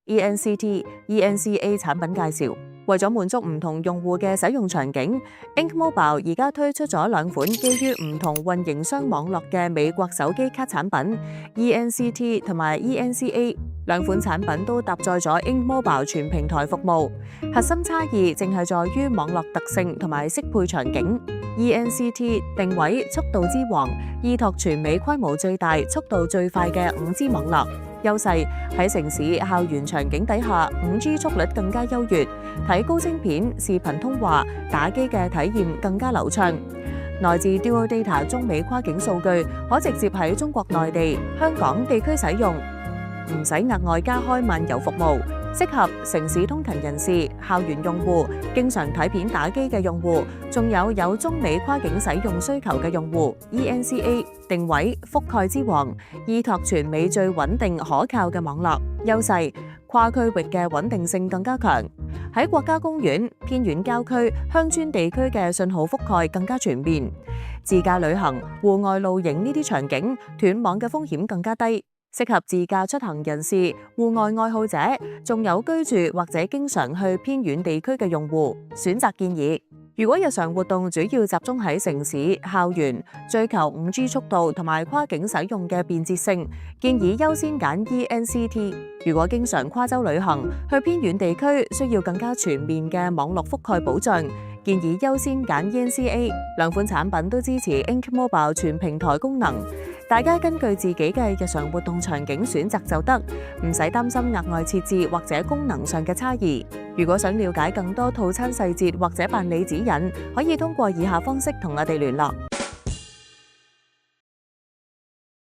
ENCT、ENCA 產品介紹。為咗滿足唔同用戶嘅使用場景 ，Ink Mobile 而家推出咗兩款基於唔同運營商網絡嘅美國手機卡產品 ，ENCT 同埋 ENCA。兩款產品都搭載咗 Ink Mobile 全平台服務，核心差異淨係在於網絡特性同埋適配場景。ENCT 定位速度之王，依託全美規模最大、速度最快嘅 5G 網絡。優勢喺城市校園場景底下 ，5G 速率更加優越，睇高晶片、視頻通話、打機嘅體驗更加流暢。來自 Dual Data 中美跨境數據，可直接喺中國內地、香港地區使用。唔使額外加開漫遊服務，適合城市通勤人士、校園用戶、經常睇片打機嘅用戶，仲有中美跨境使用需求嘅用戶。ENCA 定位覆蓋之王，依託全美最穩定可靠嘅網絡，優勢跨區域嘅穩定性更加強。喺國家公園、偏遠郊區、鄉村地區嘅信號覆蓋更加全面。自駕旅行、戶外露營呢啲場景，斷網嘅風險更加低。適合自駕出行人士、戶外愛好者，仲有居住或者經常去偏遠地區嘅用戶。選擇建議：如果日常活動主要集中喺城市、校園，追求 5G 速度同埋跨境使用嘅便捷性，建議優先揀 ENCT。如果經常跨州旅行，去偏遠地區需要更加全面嘅網絡覆蓋保障，建議優先揀 ENCA。兩款產品都支持 Ink Mobile 全平台功能。大家根據自己嘅日常活動場景選擇就得，唔使擔心額外設置或者功能上嘅差異。如果想了解更多套餐細節或者辦理指引，可以通過以下方式同我哋聯絡。